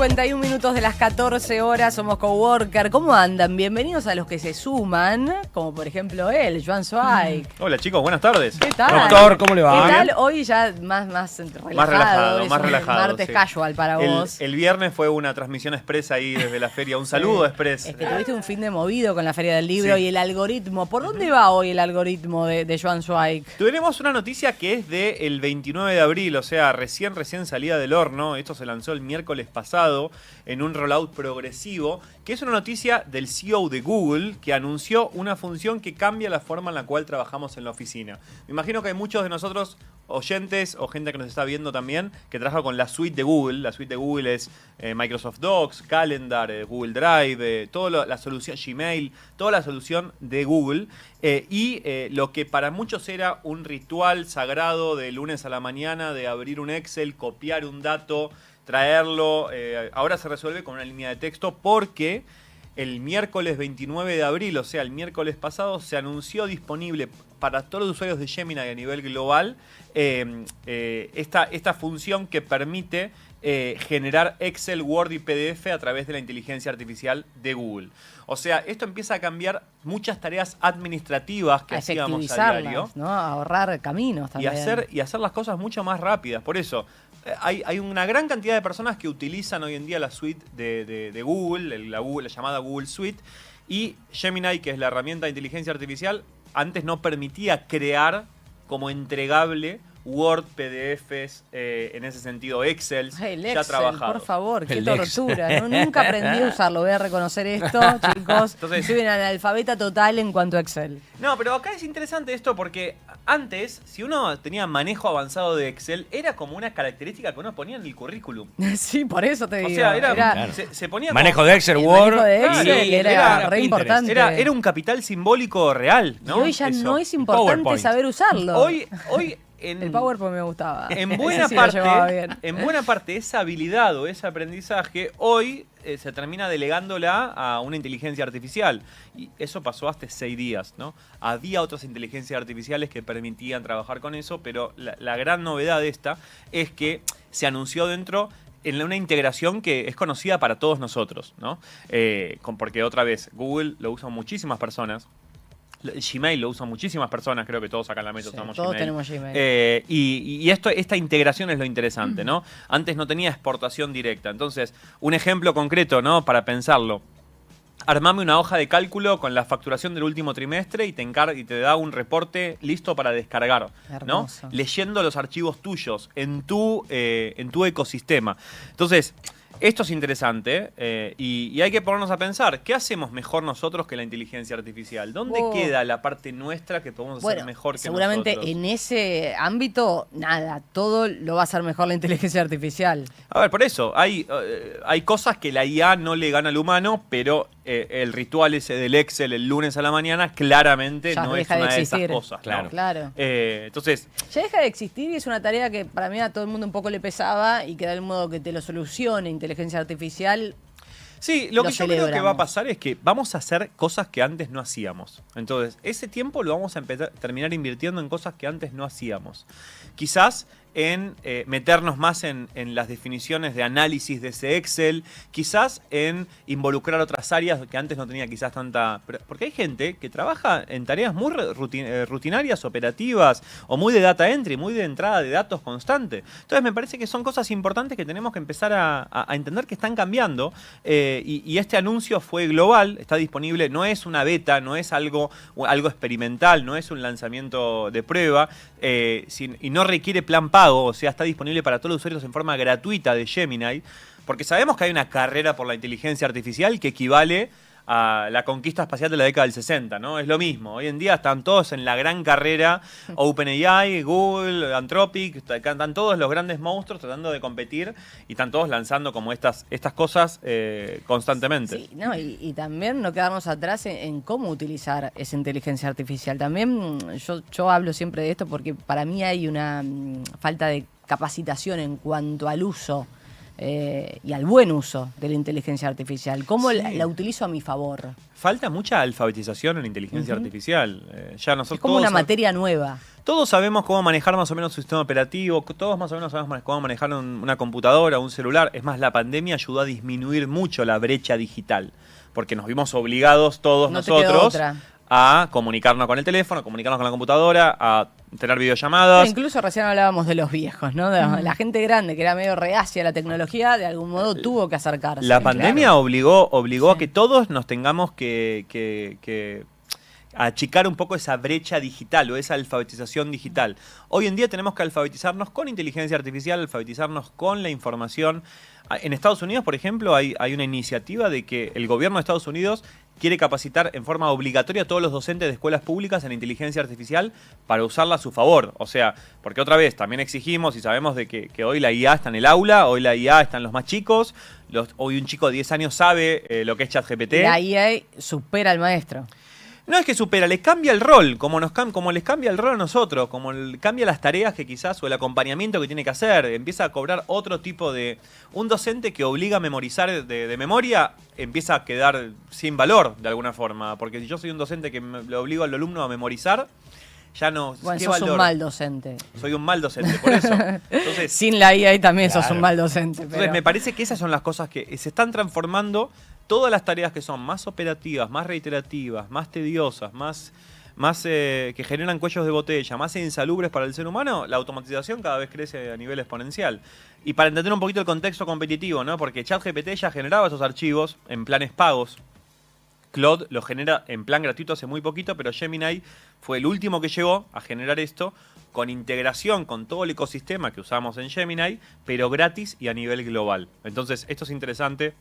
51 minutos de las 14 horas, somos Coworker. ¿Cómo andan? Bienvenidos a los que se suman, como por ejemplo él, Joan Zweig. Hola chicos, buenas tardes. ¿Qué tal? Doctor, ¿cómo le va? ¿Qué tal? Hoy ya más relajado. Más relajado. Martes Sí. casual para vos. El viernes fue una transmisión express ahí desde la feria. Un saludo express. Es que tuviste un fin de movido con la Feria del Libro Sí. y el algoritmo. ¿Por dónde va hoy el algoritmo de Joan Zweig? Tenemos una noticia que es del 29 de abril, o sea, recién salida del horno. Esto se lanzó el miércoles pasado en un rollout progresivo, que es una noticia del CEO de Google que anunció una función que cambia la forma en la cual trabajamos en la oficina. Me imagino que hay muchos de nosotros, oyentes o gente que nos está viendo también, que trabaja con la suite de Google. La suite de Google es Microsoft Docs, Calendar, Google Drive, toda la solución Gmail, toda la solución de Google. Lo que para muchos era un ritual sagrado de lunes a la mañana de abrir un Excel, copiar un dato, traerlo, ahora se resuelve con una línea de texto porque el miércoles 29 de abril, o sea, el miércoles pasado, se anunció disponible para todos los usuarios de Gemini a nivel global esta función que permite generar Excel, Word y PDF a través de la inteligencia artificial de Google. O sea, esto empieza a cambiar muchas tareas administrativas que hacíamos a diario, ¿no? Ahorrar caminos también. Y hacer las cosas mucho más rápidas. Por eso, hay una gran cantidad de personas que utilizan hoy en día la suite de Google, la llamada Google Suite, y Gemini, que es la herramienta de inteligencia artificial, antes no permitía crear como entregable Word, PDFs, en ese sentido Excel, ya trabajado. Por favor, qué El tortura. ¿No? Nunca aprendí a usarlo, voy a reconocer esto, chicos. Entonces, soy una analfabeta total en cuanto a Excel. No, pero acá es interesante esto porque antes, si uno tenía manejo avanzado de Excel, era como una característica que uno ponía en el currículum. Sí, por eso te digo. O sea, Claro. se ponía Manejo como, de Excel, el Word. manejo de Excel y era re Pinterest. importante. era un capital simbólico real, ¿no? Y hoy ya Eso. no es importante PowerPoint. saber usarlo. Hoy el PowerPoint me gustaba. En Ese buena sí lo llevaba bien. parte esa habilidad o ese aprendizaje hoy se termina delegándola a una inteligencia artificial. Y eso pasó hasta 6 días, ¿no? Había otras inteligencias artificiales que permitían trabajar con eso, pero la gran novedad de esta es que se anunció dentro en una integración que es conocida para todos nosotros, ¿no? Porque otra vez, Google lo usan muchísimas personas. Gmail lo usan muchísimas personas, creo que todos acá en la mesa usamos todos Gmail. tenemos Gmail. Y esta integración es lo interesante, ¿no? Antes no tenía exportación directa. Entonces, un ejemplo concreto, ¿no? Para pensarlo. Armame una hoja de cálculo con la facturación del último trimestre y te da un reporte listo para descargar, ¿no? Hermoso. Leyendo los archivos tuyos en tu ecosistema. Entonces, esto es interesante y hay que ponernos a pensar, ¿qué hacemos mejor nosotros que la inteligencia artificial? ¿Dónde queda la parte nuestra que podemos hacer mejor que seguramente nosotros? en ese ámbito, nada, todo lo va a hacer mejor la inteligencia artificial. A ver, por eso, hay cosas que la IA no le gana al humano, pero el ritual ese del Excel el lunes a la mañana claramente Ya no es deja de una de esas existir. cosas. ¿no? Claro. Entonces, Ya deja de existir y es una tarea que para mí a todo el mundo un poco le pesaba y que de algún modo que te lo solucione inteligencia artificial. sí, lo que yo creo que va a celebramos. pasar es que vamos a hacer cosas que antes no hacíamos. Entonces, ese tiempo lo vamos a terminar invirtiendo en cosas que antes no hacíamos. Quizás en meternos más en las definiciones de análisis de ese Excel, quizás en involucrar otras áreas que antes no tenía quizás tanta... Porque hay gente que trabaja en tareas muy rutinarias, operativas, o muy de data entry, muy de entrada de datos constante. Entonces me parece que son cosas importantes que tenemos que empezar a entender que están cambiando, y este anuncio fue global, está disponible, no es una beta, no es algo experimental, no es un lanzamiento de prueba, y no requiere plan pago, o sea, está disponible para todos los usuarios en forma gratuita de Gemini, porque sabemos que hay una carrera por la inteligencia artificial que equivale a la conquista espacial de la década del 60, ¿no? Es lo mismo. Hoy en día están todos en la gran carrera, OpenAI, Google, Anthropic, están todos los grandes monstruos tratando de competir y están todos lanzando como estas cosas constantemente. Sí, no, y también no quedarnos atrás en cómo utilizar esa inteligencia artificial. También yo hablo siempre de esto porque para mí hay una falta de capacitación en cuanto al uso y al buen uso de la inteligencia artificial. ¿Cómo Sí. la utilizo a mi favor? Falta mucha alfabetización en la inteligencia artificial. Ya nosotros Es como una todos materia nueva. todos sabemos cómo manejar más o menos un sistema operativo, todos más o menos sabemos cómo manejar una computadora, un celular. Es más, la pandemia ayudó a disminuir mucho la brecha digital, porque nos vimos obligados todos No te quedó nosotros otra. a comunicarnos con el teléfono, a comunicarnos con la computadora, a tener videollamadas. Incluso recién hablábamos de los viejos, ¿no? De la gente grande que era medio reacia a la tecnología, de algún modo tuvo que acercarse. La pandemia Claro. obligó a Sí. que todos nos tengamos que achicar un poco esa brecha digital o esa alfabetización digital. Hoy en día tenemos que alfabetizarnos con inteligencia artificial, alfabetizarnos con la información. En Estados Unidos, por ejemplo, hay una iniciativa de que el gobierno de Estados Unidos quiere capacitar en forma obligatoria a todos los docentes de escuelas públicas en inteligencia artificial para usarla a su favor. O sea, porque otra vez también exigimos y sabemos de que hoy la IA está en el aula, hoy la IA está en los más chicos, hoy un chico de 10 años sabe lo que es ChatGPT. La IA supera al maestro. No es que supera, le cambia el rol, como les cambia el rol a nosotros, cambia las tareas que quizás o el acompañamiento que tiene que hacer, empieza a cobrar otro tipo de... Un docente que obliga a memorizar de memoria empieza a quedar sin valor de alguna forma, porque si yo soy un docente que le obligo al alumno a memorizar, ya no... Bueno, ¿qué sos valor? un mal docente. Soy un mal docente, por eso. Entonces, Sin la IA también sos Claro. un mal docente. Entonces Pero... me parece que esas son las cosas que se están transformando. Todas las tareas que son más operativas, más reiterativas, más tediosas, más que generan cuellos de botella, más insalubres para el ser humano, la automatización cada vez crece a nivel exponencial. Y para entender un poquito el contexto competitivo, ¿no? Porque ChatGPT ya generaba esos archivos en planes pagos. Claude lo genera en plan gratuito hace muy poquito, pero Gemini fue el último que llegó a generar esto con integración con todo el ecosistema que usamos en Gemini, pero gratis y a nivel global. Entonces, esto es interesante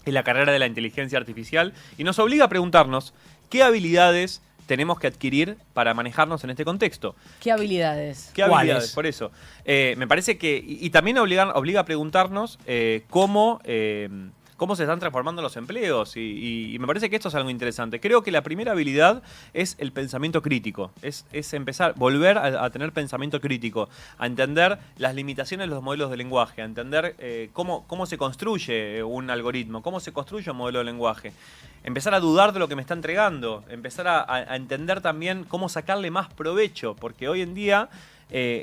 en la carrera de la inteligencia artificial y nos obliga a preguntarnos qué habilidades tenemos que adquirir para manejarnos en este contexto. ¿Qué habilidades? ¿Qué habilidades? Por eso. Me parece que... Y también obliga a preguntarnos cómo se están transformando los empleos. Y me parece que esto es algo interesante. Creo que la primera habilidad es el pensamiento crítico. Es volver a tener pensamiento crítico, a entender las limitaciones de los modelos de lenguaje, a entender cómo se construye un algoritmo, cómo se construye un modelo de lenguaje. Empezar a dudar de lo que me está entregando, empezar a entender también cómo sacarle más provecho, porque hoy en día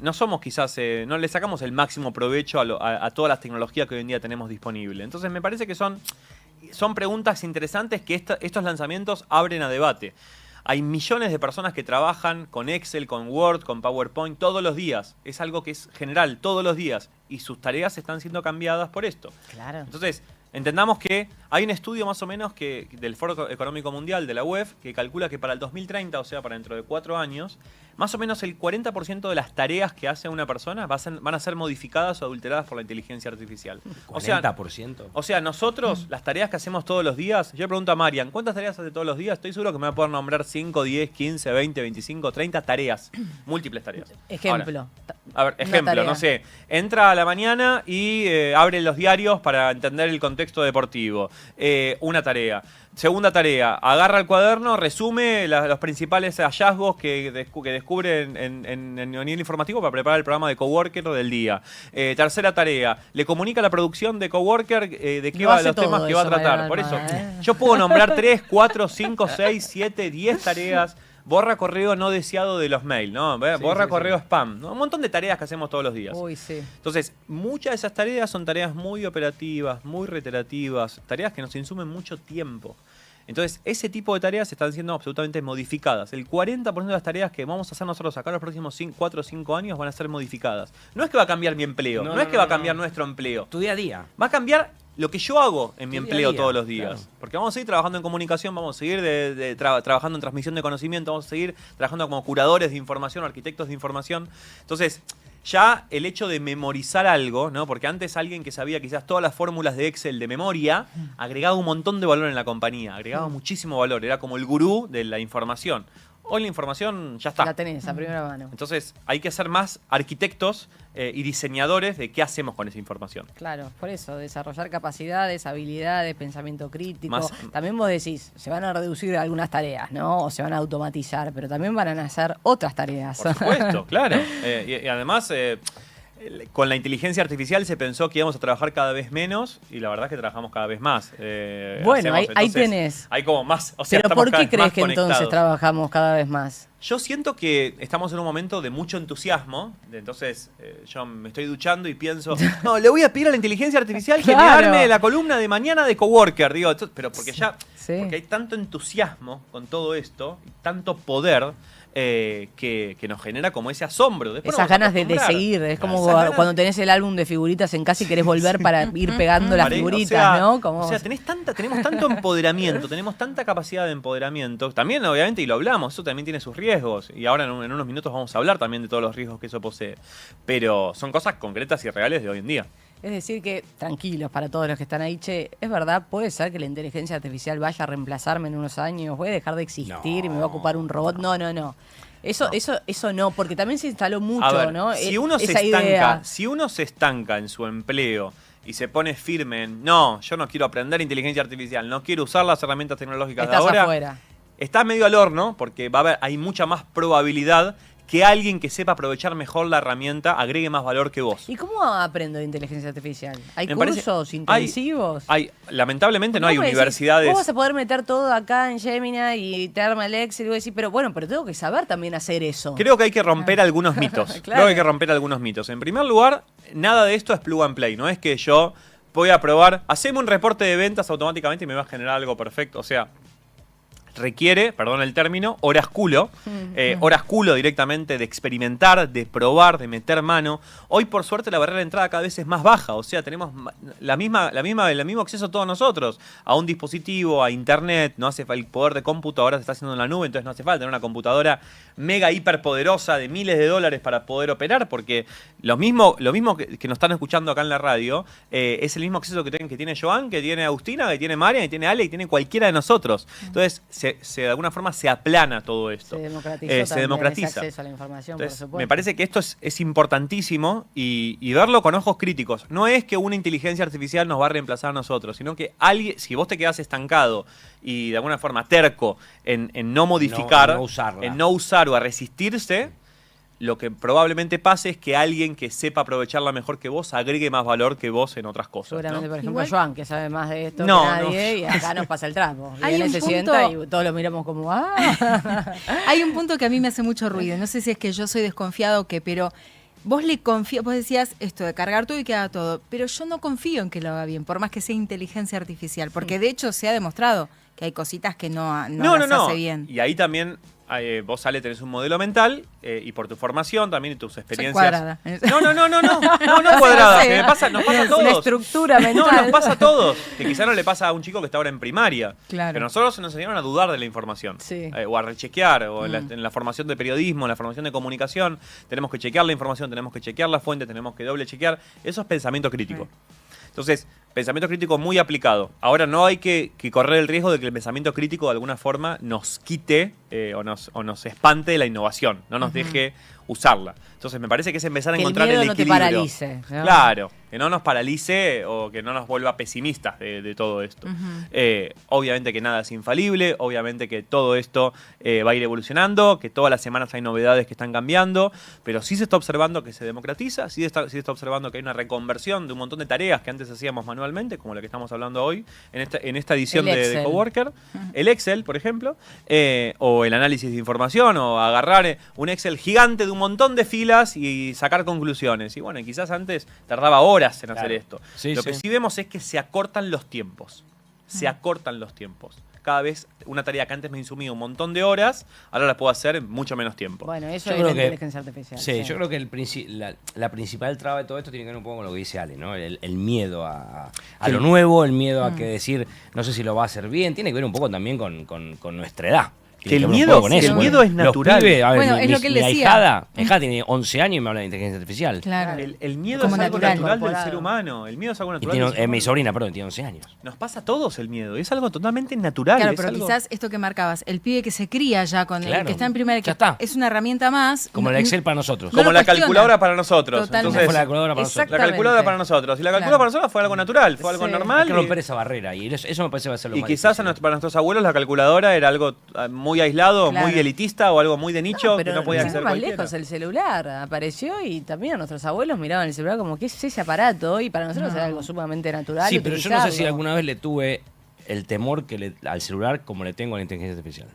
no somos quizás, no le sacamos el máximo provecho a todas las tecnologías que hoy en día tenemos disponibles. Entonces me parece que son preguntas interesantes que estos lanzamientos abren a debate. Hay millones de personas que trabajan con Excel, con Word, con PowerPoint todos los días. Es algo que es general, todos los días. Y sus tareas están siendo cambiadas por esto. Claro. Entonces, entendamos que hay un estudio más o menos del Foro Económico Mundial, de la UEF, que calcula que para el 2030, o sea, para dentro de 4 años, más o menos el 40% de las tareas que hace una persona van a ser modificadas o adulteradas por la inteligencia artificial. O sea, 40%. o sea, nosotros, las tareas que hacemos todos los días, yo le pregunto a Marian, ¿cuántas tareas hace todos los días? Estoy seguro que me va a poder nombrar 5, 10, 15, 20, 25, 30 tareas, múltiples tareas. Ejemplo. A ver, Una ejemplo, tarea. no sé, entra a la mañana y abre los diarios para entender el contexto deportivo. Una tarea. Segunda tarea, agarra el cuaderno, resume los principales hallazgos que descubre en nivel informativo para preparar el programa de Coworker del día. Tercera tarea, le comunica a la producción de Coworker de qué Lo va hace los temas todo que va a eso, tratar. Mariana Por eso, Alma, yo puedo nombrar 3, 4, 5, 6, 7, 10 tareas. Borra correo no deseado de los mails, ¿no? Borra correo spam, ¿no? Un montón de tareas que hacemos todos los días. Uy, sí. Entonces, muchas de esas tareas son tareas muy operativas, muy reiterativas, tareas que nos insumen mucho tiempo. Entonces, ese tipo de tareas están siendo absolutamente modificadas. El 40% de las tareas que vamos a hacer nosotros acá en los próximos 4 o 5 años van a ser modificadas. No es que va a cambiar mi empleo, no es que va a cambiar nuestro empleo. Tu día a día. Va a cambiar lo que yo hago en mi Tu día a empleo día, todos los días. claro. Porque vamos a seguir trabajando en comunicación, vamos a seguir trabajando en transmisión de conocimiento, vamos a seguir trabajando como curadores de información, arquitectos de información. Entonces, ya el hecho de memorizar algo, ¿no? Porque antes alguien que sabía quizás todas las fórmulas de Excel de memoria, agregaba un montón de valor en la compañía, agregaba muchísimo valor, era como el gurú de la información. Hoy la información ya está. La tenés a primera mano. Entonces hay que ser más arquitectos y diseñadores de qué hacemos con esa información. Claro, por eso, desarrollar capacidades, habilidades, pensamiento crítico. Más- También vos decís, se van a reducir algunas tareas, ¿no? O se van a automatizar, pero también van a nacer otras tareas. Por supuesto, claro. Y además, con la inteligencia artificial se pensó que íbamos a trabajar cada vez menos y la verdad es que trabajamos cada vez más. Bueno, ahí tenés. Hay como más, o sea, pero estamos ¿por cada qué vez crees más que conectados. entonces trabajamos cada vez más? Yo siento que estamos en un momento de mucho entusiasmo, entonces yo me estoy duchando y pienso, no, le voy a pedir a la inteligencia artificial que me arme la columna de mañana de Coworker, digo, pero porque ya, porque hay tanto entusiasmo con todo esto, tanto poder, que nos genera como ese asombro. Después esas ganas de seguir, es como cuando tenés el álbum de figuritas en casa y querés volver para ir pegando las figuritas, ¿no? Como... O sea, tenemos tanto empoderamiento, tenemos tanta capacidad de empoderamiento, también obviamente, y lo hablamos, eso también tiene sus riesgos, y ahora en unos minutos vamos a hablar también de todos los riesgos que eso posee, pero son cosas concretas y reales de hoy en día. Es decir que, tranquilos para todos los que están ahí, che, es verdad, puede ser que la inteligencia artificial vaya a reemplazarme en unos años, voy a dejar de existir y me va a ocupar un robot. No. Eso no, porque también se instaló mucho, a ver, ¿no? Si uno se estanca en su empleo y se pone firme en, no, yo no quiero aprender inteligencia artificial, no quiero usar las herramientas tecnológicas de ahora, afuera. Está medio al horno porque hay mucha más probabilidad que alguien que sepa aprovechar mejor la herramienta agregue más valor que vos. ¿Y cómo aprendo de inteligencia artificial? ¿Hay cursos intensivos? Lamentablemente no hay universidades. Vos vas a poder meter todo acá en Gemini y te arma el Excel y vos decís, pero tengo que saber también hacer eso. Creo que hay que romper algunos mitos. Claro. Creo que hay que romper algunos mitos. En primer lugar, nada de esto es plug and play. No es que yo voy a probar, haceme un reporte de ventas automáticamente y me va a generar algo perfecto. O sea, requiere, perdón el término, horas culo directamente de experimentar, de probar, de meter mano. Hoy, por suerte, la barrera de entrada cada vez es más baja, o sea, tenemos el mismo acceso todos nosotros a un dispositivo, a internet, no hace el poder de cómputo ahora se está haciendo en la nube, entonces no hace falta tener una computadora mega hiper poderosa de miles de dólares para poder operar, porque lo mismo que nos están escuchando acá en la radio, es el mismo acceso que tiene Joan, que tiene Agustina, que tiene Marian, que tiene Ale, que tiene cualquiera de nosotros. Entonces, de alguna forma se aplana todo esto. Se democratiza ese acceso a la información. Entonces, por supuesto. me parece que esto es importantísimo y verlo con ojos críticos. No es que una inteligencia artificial nos va a reemplazar a nosotros, sino que si vos te quedás estancado y de alguna forma terco en no modificar, en no usar o a resistirse, lo que probablemente pase es que alguien que sepa aprovecharla mejor que vos agregue más valor que vos en otras cosas. Seguramente, ¿no? por ejemplo, Joan, que sabe más de esto que nadie, y acá nos pasa el trapo. Viene, se sienta y todos lo miramos como, Hay un punto que a mí me hace mucho ruido. No sé si es que yo soy desconfiado o qué, pero vos vos decías esto de cargar todo y queda todo, pero yo no confío en que lo haga bien, por más que sea inteligencia artificial, porque de hecho se ha demostrado que hay cositas que no hace bien. Y ahí también vos, Ale, tenés un modelo mental y por tu formación también y tus experiencias. Soy cuadrada. No cuadrada. Que nos pasa a todos. Una estructura mental. No, nos pasa a todos. Que quizá no le pasa a un chico que está ahora en primaria. Claro. Pero nosotros nos enseñaron a dudar de la información. Sí. O a rechequear. O en la formación de periodismo, en la formación de comunicación. Tenemos que chequear la información, tenemos que chequear la fuente, tenemos que doble chequear. Eso es pensamiento crítico. Entonces, pensamiento crítico muy aplicado. Ahora no hay que correr el riesgo de que el pensamiento crítico de alguna forma nos quite o nos espante de la innovación, no nos deje usarla. Entonces me parece que es empezar a encontrar el equilibrio. Que el miedo no te paralice, ¿no? Claro, que no nos paralice o que no nos vuelva pesimistas de todo esto. Obviamente que nada es infalible, obviamente que todo esto va a ir evolucionando, que todas las semanas hay novedades que están cambiando, pero sí se está observando que se democratiza, sí está observando que hay una reconversión de un montón de tareas que antes hacíamos manualmente, como la que estamos hablando hoy, en esta edición de Coworker. El Excel, por ejemplo, o el análisis de información, o agarrar un Excel gigante de un montón de filas y sacar conclusiones. Y bueno, quizás antes tardaba horas en hacer esto. Lo que sí vemos es que se acortan los tiempos. Cada vez una tarea que antes me insumía un montón de horas, ahora la puedo hacer en mucho menos tiempo. Bueno, eso es la inteligencia artificial. Sí, yo creo que la principal traba de todo esto tiene que ver un poco con lo que dice Ale, ¿no? El miedo a lo nuevo, el miedo a que decir, no sé si lo va a hacer bien, tiene que ver un poco también con nuestra edad. Que el miedo es natural. Pibes, a ver, bueno, es lo que él decía. Mi ahijada tiene 11 años y me habla de inteligencia artificial. Claro. El miedo Como es algo natural, natural del ser humano. El miedo es algo natural. Y mi sobrina, perdón, tiene 11 años. Nos pasa a todos el miedo. Es algo totalmente natural. Claro, pero quizás esto que marcabas, el pibe que se cría ya con el que está en primaria, que está. Es una herramienta más. Como el Excel para nosotros. Como la calculadora para nosotros. Totalmente. Entonces, fue la calculadora para nosotros. La calculadora para nosotros. Y la calculadora para nosotros fue algo natural, fue algo normal. Hay que romper esa barrera y eso me parece que va a ser lo y más quizás difícil. para nuestros abuelos la calculadora era algo muy aislado, Claro. muy elitista o algo muy de nicho pero que no podía sin ir acceder más cualquiera. lejos, el celular apareció y también nuestros abuelos miraban el celular como, ¿qué es ese aparato? Y para nosotros era algo sumamente natural. Sí, pero yo no sé si utilizarlo. alguna vez le tuve el temor al celular como le tengo a la inteligencia artificial.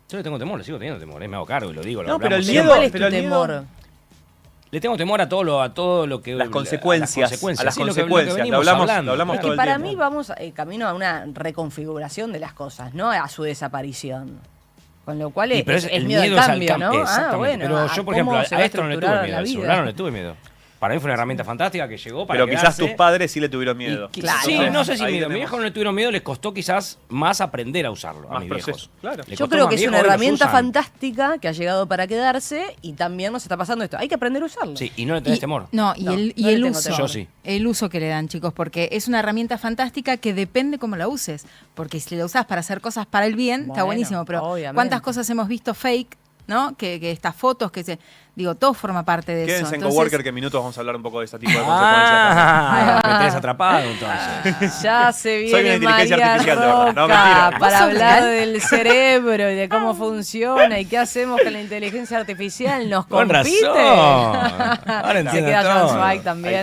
Yo le tengo temor, le sigo teniendo temor, me hago cargo y lo digo. Lo No, pero hablamos el Pero miedo- ¿cuál es pero tu el miedo- temor? Le tengo temor a todo lo que... Las consecuencias, a las Sí, lo que consecuencias, lo venimos hablamos hablando. todo Es que el para tiempo. mí vamos camino a una reconfiguración de las cosas, no a su desaparición. Con lo cual Y, pero es el miedo al miedo es al cambio, cambio, ¿no? exactamente. Bueno, pero yo, por ejemplo, cómo se va a esto no le tuve estructurar miedo, la al vida. celular no le tuve miedo. Para mí fue una herramienta fantástica que llegó para Pero quizás quedarse. tus padres sí le tuvieron miedo. Claro. Sí, no sé si Ahí miedo. Mi tenemos. viejo no le tuvieron miedo, les costó quizás más aprender a usarlo a Más mis proceso, viejos. claro. Le Yo costó creo más que es viejos, una hoy los herramienta usan. fantástica que ha llegado para quedarse y también nos está pasando esto. Hay que aprender a usarlo. Sí, y no le tenés temor. No, No, el no le tengo uso. temor. Yo sí. El uso que le dan, chicos, porque es una herramienta fantástica que depende cómo la uses. Porque si la usas para hacer cosas para el bien, está Bueno, buenísimo. Pero obviamente. ¿cuántas cosas hemos visto fake, ¿no? Que estas fotos, digo, todo forma parte de eso. Quédense en Entonces, Coworker que en minutos vamos a hablar un poco de este tipo de consecuencias. Ah, me tenés atrapado entonces. Ya se Soy una viene inteligencia María artificial, de verdad. No, Roca mentira. para ¿Vos sos hablar real? del cerebro y de cómo funciona y qué hemos con la inteligencia artificial. ¿Nos Con compite? razón. Ahora Se entiendo queda John todo. Zweig también.